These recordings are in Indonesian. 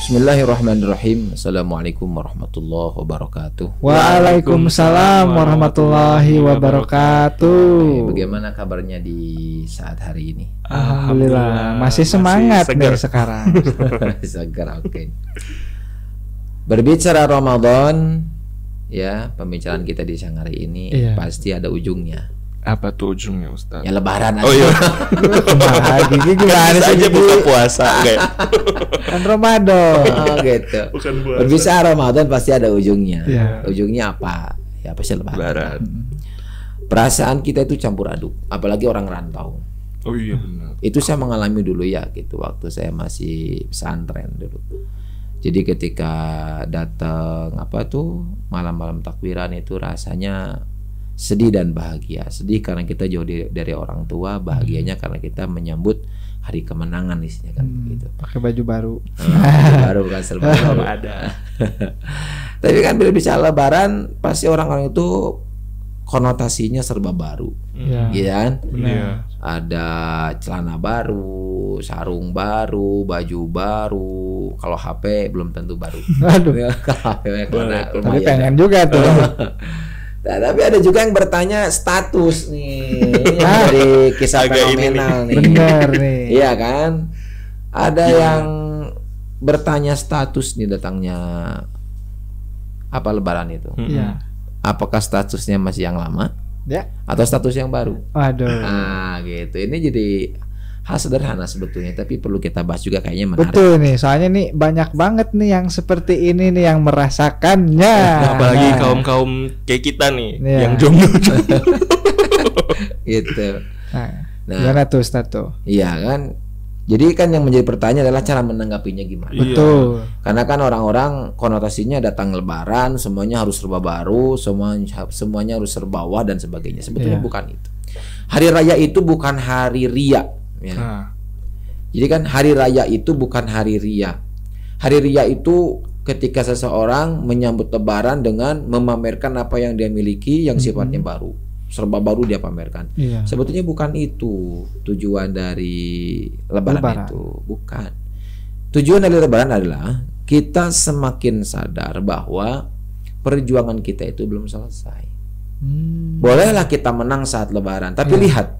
Bismillahirrahmanirrahim. Assalamualaikum warahmatullahi wabarakatuh. Waalaikumsalam warahmatullahi wabarakatuh. Bagaimana kabarnya di saat hari ini? Alhamdulillah, masih semangat nih sekarang. Segar, oke. Berbicara Ramadan, ya, pembicaraan kita di siang hari ini pasti ada ujungnya. Apa tuh ujungnya, Ustaz? Ya lebaran aja. Oh iya. Gimana sih aja buka puasa kayak. Kan Ramadan. Oh gitu. Bukan puasa. Berbicara Ramadan pasti ada ujungnya. Iya. Ujungnya apa? Ya pasti lebaran. Lebaran. Perasaan kita itu campur aduk, apalagi orang rantau. Oh iya benar. Itu saya mengalami dulu ya gitu waktu saya masih pesantren dulu. Jadi ketika datang malam-malam takbiran itu rasanya sedih dan bahagia. Sedih karena kita jauh dari orang tua, bahagianya karena kita menyambut hari kemenangan isinya kan begitu. Pakai baju baru. Baru kan serba baru ada. Tapi kan bila bicara lebaran pasti orang-orang itu konotasinya serba baru. Iya kan? Iya. Ada celana baru, sarung baru, baju baru. Kalau HP belum tentu baru. Aduh. Kalau HP Tapi pengen juga tuh. Nah, tapi ada juga yang bertanya status nih dari kisah Agak fenomenal nih. Bener nih. Iya kan? Ada yang bertanya status nih datangnya apa lebaran itu. Iya. Apakah statusnya masih yang lama? Ya. Atau status yang baru? Waduh. Nah, gitu. Ini jadi hal sederhana sebetulnya, tapi perlu kita bahas juga kayaknya menarik. Betul nih, soalnya nih banyak banget nih yang seperti ini nih yang merasakannya. Apalagi kaum-kaum kayak kita nih Iya. yang jomblo. Gitu. Nah, Nah. gimana tuh Ustaz tuh? Iya kan? Jadi kan yang menjadi pertanyaan adalah cara menanggapinya gimana. Iya. Betul. Karena kan orang-orang konotasinya datang lebaran, semuanya harus serba baru, semuanya harus serba wah dan sebagainya. Sebetulnya Iya. bukan itu. Hari raya itu bukan hari ria. Ya. Nah, Jadi kan hari raya itu bukan hari ria. Hari ria itu ketika seseorang menyambut lebaran dengan memamerkan apa yang dia miliki yang sifatnya baru. Serba baru dia pamerkan. Iya. Sebetulnya bukan itu tujuan dari lebaran itu. Bukan. Tujuan dari lebaran adalah kita semakin sadar bahwa perjuangan kita itu belum selesai. Bolehlah kita menang saat lebaran, tapi lihat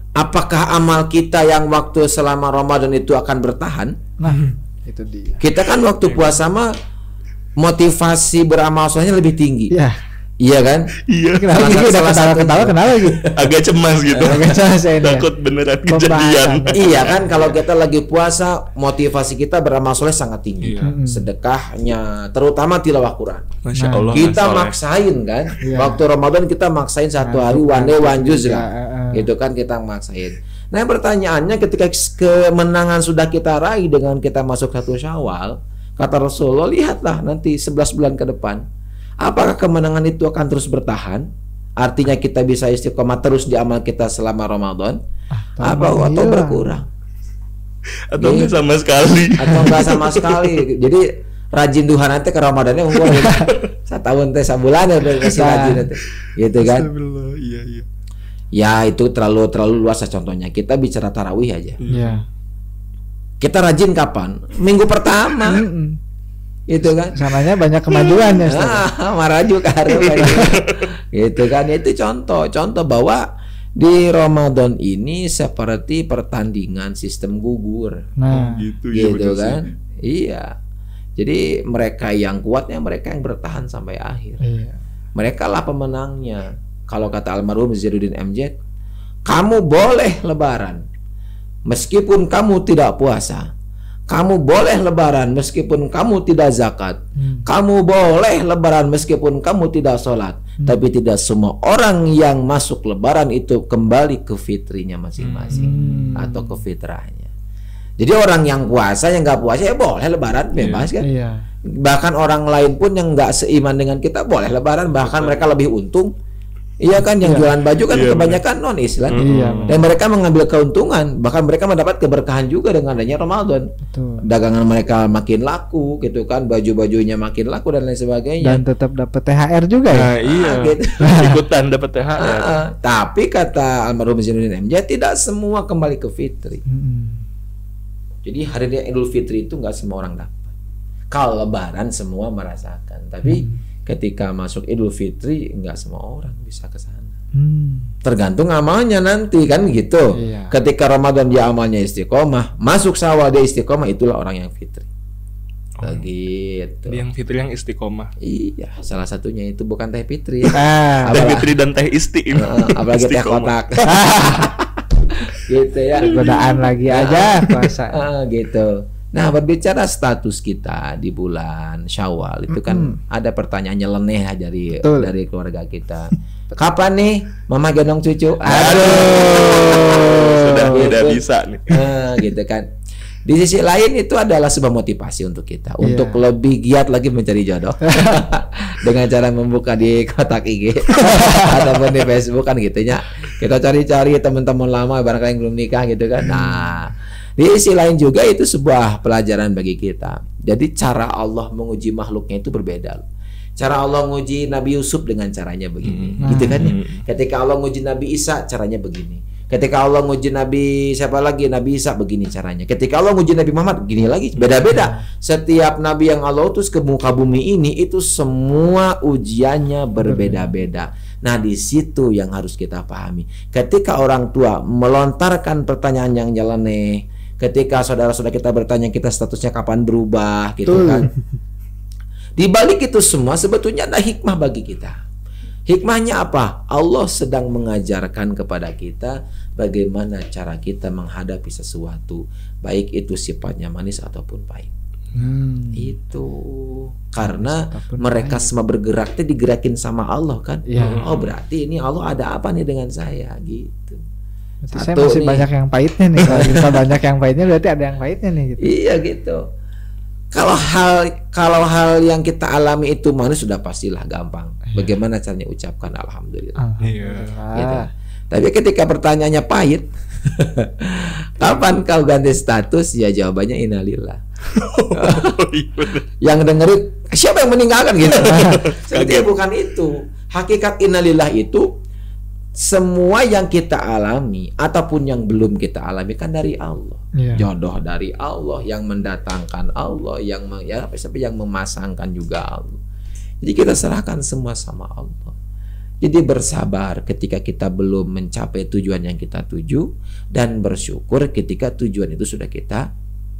apakah amal kita yang waktu selama Ramadan itu akan bertahan? Nah, itu dia. Kita kan waktu puasa mah motivasi beramal solehnya lebih tinggi. Iya. Iya kan? iya. Kenapa Salah- udah salah ketawa-ketawa satunya. kenapa gitu? Agak cemas gitu. Agak cemas ya ini ya. Takut beneran Pembahasan. kejadian. Iya kan, kalau kita lagi puasa motivasi kita beramal soleh sangat tinggi. Iya. Sedekahnya, terutama tilawah Quran. Masya Nah, Allah. Kita soleh. maksain kan, Iya. waktu Ramadan kita maksain satu Nah, hari one day one juz iya, kan, gitu kan kita maksain. Nah pertanyaannya ketika kemenangan sudah kita raih dengan kita masuk satu Syawal, kata Rasulullah, lihatlah nanti 11 bulan ke depan, apakah kemenangan itu akan terus bertahan? Artinya kita bisa istiqomah terus di amal kita selama Ramadan, atau hilang. berkurang, Atau enggak sama sekali. atau enggak sama sekali. Jadi rajin duha nanti ke Ramadannya unggul. Setahun teh sebulan ya udah kasih rajin nanti, gitu kan? Astagfirullah. Iya, iya. Ya itu terlalu luas lah contohnya. Kita bicara tarawih aja. Iya. Kita rajin kapan? Minggu pertama. Itu kan. Sananya banyak kemajuan ya Ustaz. Maraju karo gitu kan. Itu contoh bahwa di Ramadan ini seperti pertandingan sistem gugur. Nah, Gitu, ya Gitu bener sih. kan. Iya. Jadi mereka yang kuatnya mereka yang bertahan sampai akhir. iya. Mereka lah pemenangnya. Kalau kata almarhum Zainuddin MZ, kamu boleh lebaran meskipun kamu tidak puasa. Kamu boleh lebaran meskipun kamu tidak zakat. Kamu boleh lebaran meskipun kamu tidak sholat. Tapi tidak semua orang yang masuk lebaran itu kembali ke fitrinya masing-masing atau ke fitrahnya. Jadi orang yang puasa, yang nggak puasa ya boleh lebaran, bebas kan. Iya. Bahkan orang lain pun yang nggak seiman dengan kita boleh lebaran, bahkan mereka lebih untung. Iya kan, yang jualan baju kan Iya, kebanyakan non Islam. Iya, Dan mereka mengambil keuntungan, bahkan mereka mendapat keberkahan juga dengan adanya Ramadan. Betul. Dagangan mereka makin laku gitu kan, baju-bajunya makin laku dan lain sebagainya. Dan tetap dapat THR juga ya. Nah, iya. gitu. Ikutan dapat THR. Tapi kata almarhum Zainuddin MJ, tidak semua kembali ke fitri. Jadi hari raya Idul Fitri itu nggak semua orang dapat. Kalau Lebaran semua merasakan, tapi ketika masuk Idul Fitri nggak semua orang bisa ke sana. Tergantung amalnya nanti kan gitu. Iya. Ketika Ramadan dia amalnya istiqomah, masuk Syawal dia istiqomah, itulah orang yang fitri. Begitu. Yang fitri yang istiqomah. Iya, salah satunya itu bukan teh fitri. Ya. Ah, Teh Apalah- fitri dan teh isti. apalagi teh Istiqomah. kotak. Gitu ya. godaan lagi aja puasa. Gitu. Nah, berbicara status kita di bulan Syawal itu kan ada pertanyaan nyeleneh Betul. dari keluarga kita. Kapan nih Mama gendong cucu? Sudah Gitu. tidak bisa nih. Gitu kan. Di sisi lain itu adalah sebuah motivasi untuk kita untuk lebih giat lagi mencari jodoh dengan cara membuka di kotak IG ataupun di Facebook kan gitunya. Kita cari-cari teman-teman lama barangkali yang belum nikah gitu kan. Nah, di sisi lain juga itu sebuah pelajaran bagi kita. Jadi cara Allah menguji makhluknya itu berbeda. Cara Allah menguji Nabi Yusuf dengan caranya begini, gitu kan ya. Ketika Allah menguji Nabi Isa caranya begini. Ketika Allah menguji Nabi siapa lagi, Nabi Isa begini caranya. Ketika Allah menguji Nabi Muhammad gini lagi, beda-beda. Setiap nabi yang Allah utus ke muka bumi ini itu semua ujiannya berbeda-beda. Nah, di situ yang harus kita pahami. Ketika orang tua melontarkan pertanyaan yang nyeleneh, ketika saudara-saudara kita bertanya kita statusnya kapan berubah gitu kan. Di balik itu semua sebetulnya ada hikmah bagi kita. Hikmahnya apa? Allah sedang mengajarkan kepada kita bagaimana cara kita menghadapi sesuatu, baik itu sifatnya manis ataupun pahit. Itu karena Ataupun mereka semua bergerak itu digerakin sama Allah kan. Iya. Oh, berarti ini Allah ada apa nih dengan saya gitu. Berarti saya Satu masih nih. banyak yang pahitnya nih. Kalau kita banyak yang pahitnya berarti ada yang pahitnya nih gitu. Iya gitu. Kalau hal yang kita alami itu manis sudah pastilah gampang. Bagaimana caranya ucapkan alhamdulillah. Iya. Gitu. Tapi ketika pertanyaannya pahit, kapan kau ganti status? Ya jawabannya innalillah. Oh, iya bener. Yang dengerin siapa yang meninggalkan gitu. Sebetulnya bukan itu. Hakikat innalillah itu semua yang kita alami ataupun yang belum kita alami kan dari Allah. Iya. Jodoh dari Allah, yang mendatangkan Allah, yang memasangkan juga Allah. Jadi kita serahkan semua sama Allah. Jadi bersabar ketika kita belum mencapai tujuan yang kita tuju, dan bersyukur ketika tujuan itu sudah kita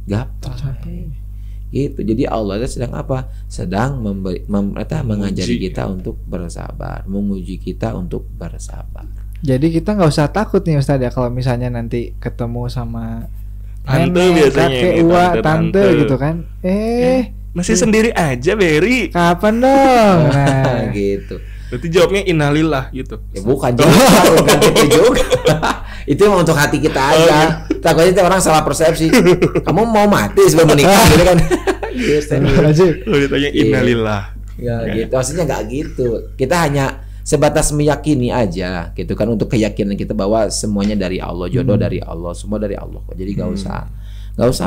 gapai. Gitu. Jadi Allah itu sedang apa? Sedang mengajari kita untuk bersabar, menguji kita untuk bersabar. Jadi kita nggak usah takut nih Ustaz ya kalau misalnya nanti ketemu sama Tante nenek, biasanya kakek, ini, uwa, tante, tante tante. gitu kan. Masih sendiri aja, Berry. Kapan dong? Nah, Gitu. Berarti jawabnya innalillah gitu. Ya bukan juga, bukan itu juga. Itu emang untuk hati kita aja. Takutnya itu orang salah persepsi. Kamu mau mati sebelum menikah gitu kan? Gitu. Wajib. Kalau ditanya innalillah. Ya gitu. Maksudnya nggak gitu. Kita hanya sebatas meyakini aja gitu kan, untuk keyakinan kita bahwa semuanya dari Allah, jodoh dari Allah, semua dari Allah kok. Jadi nggak usah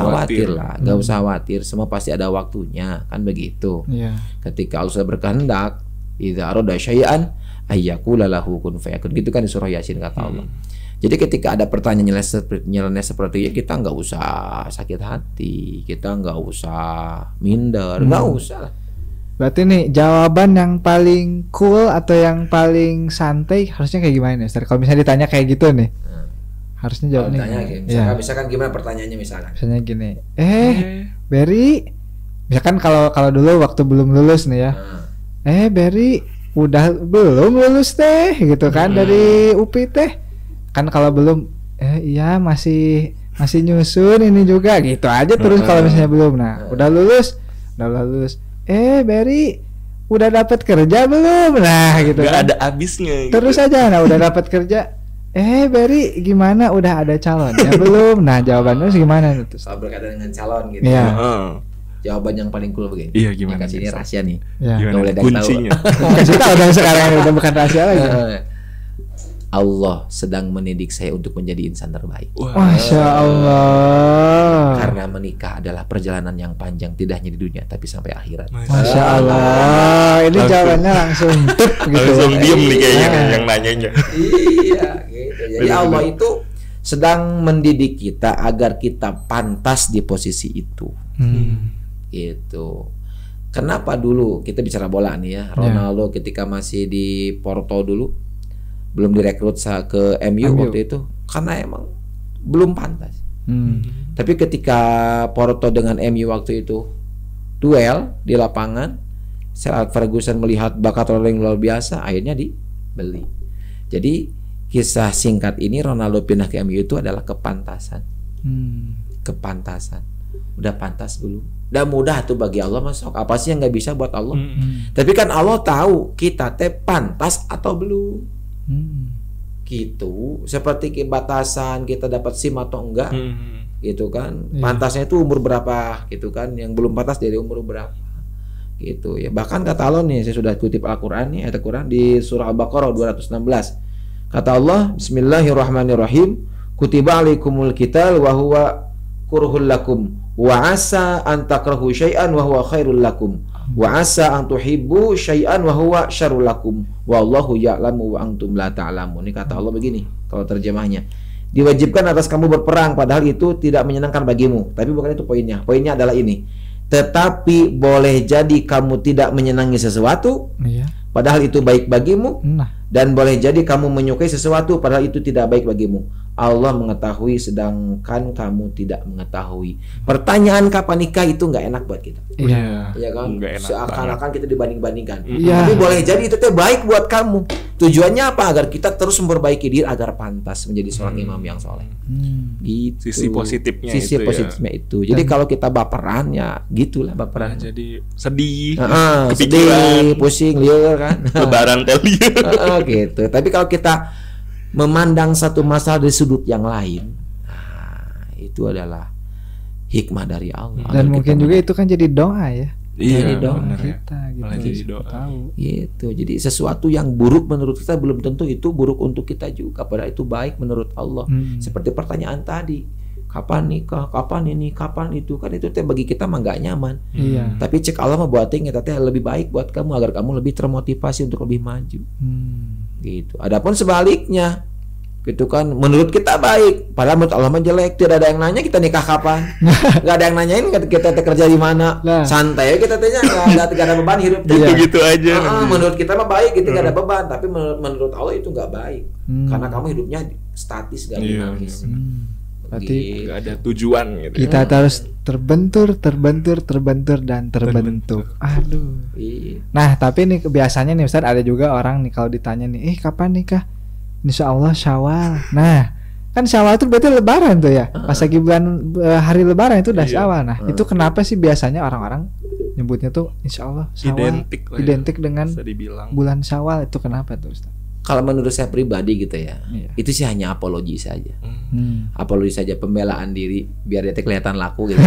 khawatir lah, nggak usah khawatir. Semua pasti ada waktunya kan begitu. Iya. Ketika Allah sudah berkehendak, idza arada syai'an ayyaqula lahu kun fayakun. Gitu kan di surah Yasin kata Allah. Jadi ketika ada pertanyaan nyeleneh seperti itu, kita nggak usah sakit hati, kita nggak usah minder, nggak usah lah. Berarti nih jawaban yang paling cool atau yang paling santai harusnya kayak gimana nih Ustaz? Kalau misalnya ditanya kayak gitu nih, harusnya Kalau jawabnya ditanya gimana? kayak, Iya. misalkan gimana pertanyaannya misalkan? Misalnya gini, Berry, misalkan kalau dulu waktu belum lulus nih ya, Berry udah belum lulus teh, gitu kan dari UPI teh, kan kalau belum, iya masih nyusun ini juga, gitu aja terus kalau misalnya belum, nah udah lulus, Berry udah dapat kerja belum, nah gitu Gak kan, ada habisnya. terus aja, nah udah dapat kerja. Berry gimana, udah ada calonnya belum? Nah jawabannya gimana tuh? Soal berkaitan dengan calon gitu. Iya. Jawaban yang paling cool begini. Iya, gimana? Yang kasih ini rahasia nih. Ya. Nggak boleh ada yang tahu. Kuncinya. Kasih tahu dong sekarang udah bukan rahasia lagi. Allah sedang mendidik saya untuk menjadi insan terbaik. Wah. Masya Allah. Karena menikah adalah perjalanan yang panjang, tidak hanya di dunia tapi sampai akhirat. Masya Allah. Ini Langsung. jawabannya langsung tuk gitu. Langsung diem nih kayaknya Nah. yang nanyanya. Iya, gitu. Jadi Benar-benar. Allah itu sedang mendidik kita agar kita pantas di posisi itu. Itu. Kenapa dulu kita bicara bola nih ya, Ronaldo ketika masih di Porto dulu belum direkrut ke MU waktu itu karena emang belum pantas. Tapi ketika Porto dengan MU waktu itu duel di lapangan, Sir Alex Ferguson melihat bakat Ronaldo yang luar biasa, akhirnya dibeli. Jadi kisah singkat ini Ronaldo pindah ke MU itu adalah kepantasan. Kepantasan. Udah pantas belum? Udah mudah tuh bagi Allah, masuk apa sih yang nggak bisa buat Allah? Tapi kan Allah tahu kita teh pantas atau belum. Gitu. Seperti batasan kita dapat SIM atau enggak. Gitu kan. Pantasnya itu umur berapa gitu kan. Yang belum pantas dari umur berapa. Gitu ya. Bahkan kata Allah nih, saya sudah kutip Al-Qur'an nih, ayat Al-Qur'an di surah Al-Baqarah 216. Kata Allah, Bismillahirrahmanirrahim, kutiba alaikumul qital wa huwa kurhul lakum wa asa an takrahu syai'an wa huwa khairul lakum wa asa an tuhibbu syai'an wa huwa syarrul lakum wallahu ya'lamu wa antum la ta'lamun. Ini kata Allah begini kalau terjemahnya. Diwajibkan atas kamu berperang padahal itu tidak menyenangkan bagimu. Tapi bukan itu poinnya. Poinnya adalah ini. Tetapi boleh jadi kamu tidak menyenangi sesuatu padahal itu baik bagimu. Dan boleh jadi kamu menyukai sesuatu padahal itu tidak baik bagimu. Allah mengetahui sedangkan kamu tidak mengetahui. Pertanyaan kapan nikah itu nggak enak buat kita. Iya. Ya kan? Seakan-akan kita dibanding-bandingkan. Iya. Tapi boleh jadi itu teh baik buat kamu. Tujuannya apa? Agar kita terus memperbaiki diri agar pantas menjadi seorang imam yang soleh. Gitu. Sisi positifnya Sisi itu positifnya itu. Jadi kalau kita baperan ya gitulah baperan. jadi sedih, Sedih, kepikiran, pusing, liur kan. lebaran teli. Gitu. Tapi kalau kita memandang satu masalah dari sudut yang lain, itu adalah hikmah dari Allah. Dan mungkin juga itu kan jadi doa ya. Iya, doa bener ya. Kita gitu. Malah jadi doa. Tahu. Gitu. Jadi sesuatu yang buruk menurut kita belum tentu itu buruk untuk kita juga. Padahal itu baik menurut Allah. Seperti pertanyaan tadi, kapan nikah, kapan ini, kapan itu, kan itu teh bagi kita mah nggak nyaman. Iya. Tapi cek Allah mah buat kita teh lebih baik buat kamu agar kamu lebih termotivasi untuk lebih maju. Gitu. Adapun sebaliknya, gitu kan, menurut kita baik, padahal menurut Allah mah jelek. Tidak ada yang nanya kita nikah kapan, nggak ada yang nanyain kita kerja di mana, santai kita tanya, nggak ada beban hidup. Gitu aja. Menurut kita mah baik, gitu nggak ada beban, tapi menurut Allah itu nggak baik, karena kamu hidupnya statis, nggak dinamis. Berarti nggak ada tujuan gitu. kita harus terbentur dan terbentuk. Aduh. Iya. Nah, tapi nih biasanya nih Ustaz, ada juga orang nih kalau ditanya nih, kapan nikah? Insya Allah Syawal. Nah, kan Syawal itu berarti Lebaran tuh ya. Pas lagi bulan hari Lebaran itu udah Syawal. Nah, itu kenapa sih biasanya orang-orang nyebutnya tuh Insya Allah Syawal? Identik dengan bulan Syawal, itu kenapa tuh Ustaz? Kalau menurut saya pribadi gitu ya, itu sih hanya apologi saja. Apologi saja, pembelaan diri biar dia kelihatan laku gitu.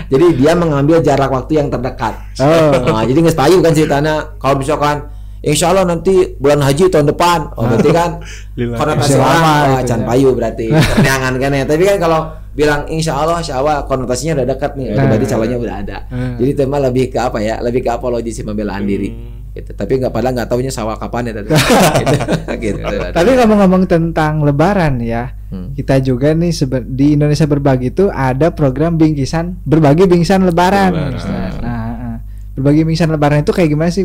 Jadi dia mengambil jarak waktu yang terdekat. Nah, jadi nggak payu kan ceritanya. Kalau misalkan Insya Allah nanti bulan haji tahun depan, berarti kan konotasi orang can payu berarti perniangan kan ya. Tapi kan kalau bilang Insya Allah Syawal, konotasinya udah dekat nih, berarti calonnya udah ada. Jadi tema lebih ke apa ya? Lebih ke apologi sih, pembelaan diri. Gitu. Tapi padahal nggak taunya Syawal kapan ya tadi. Gitu. Tapi ngomong-ngomong tentang Lebaran ya, kita juga nih di Indonesia Berbagi itu ada program berbagi bingkisan Lebaran. Nah, berbagi bingkisan Lebaran itu kayak gimana sih?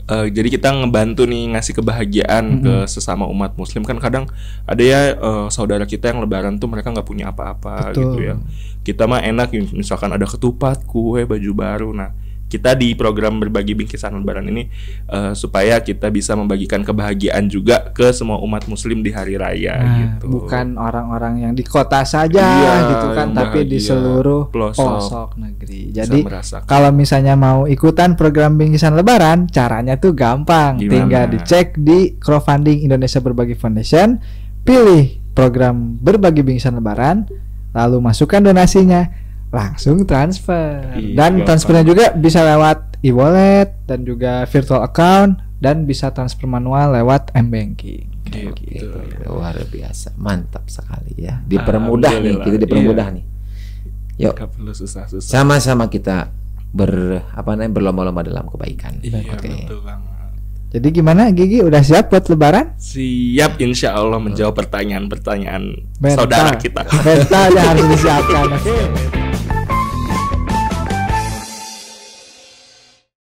Jadi kita ngebantu nih, ngasih kebahagiaan ke sesama umat Muslim. Kan kadang ada ya saudara kita yang Lebaran tuh mereka nggak punya apa-apa. Betul. Gitu ya. Kita mah enak, misalkan ada ketupat, kue, baju baru. Nah, kita di program berbagi bingkisan Lebaran ini supaya kita bisa membagikan kebahagiaan juga ke semua umat Muslim di hari raya gitu. Bukan orang-orang yang di kota saja gitu kan, tapi di seluruh pelosok negeri. Jadi kalau misalnya mau ikutan program bingkisan Lebaran, caranya tuh gampang. Tinggal dicek di crowdfunding Indonesia Berbagi Foundation, pilih program berbagi bingkisan Lebaran, lalu masukkan donasinya, langsung transfer. Dan transfernya juga bisa lewat e-wallet dan juga virtual account, dan bisa transfer manual lewat m-banking. Gitu. Luar biasa, mantap sekali ya. Dipermudah nih, kita dipermudah nih. Yuk, sama-sama kita berlomba-lomba dalam kebaikan. Oke. Jadi gimana Gigi, udah siap buat Lebaran? Siap, insya Allah menjawab pertanyaan-pertanyaan saudara kita. Mentalnya harus disiapkan.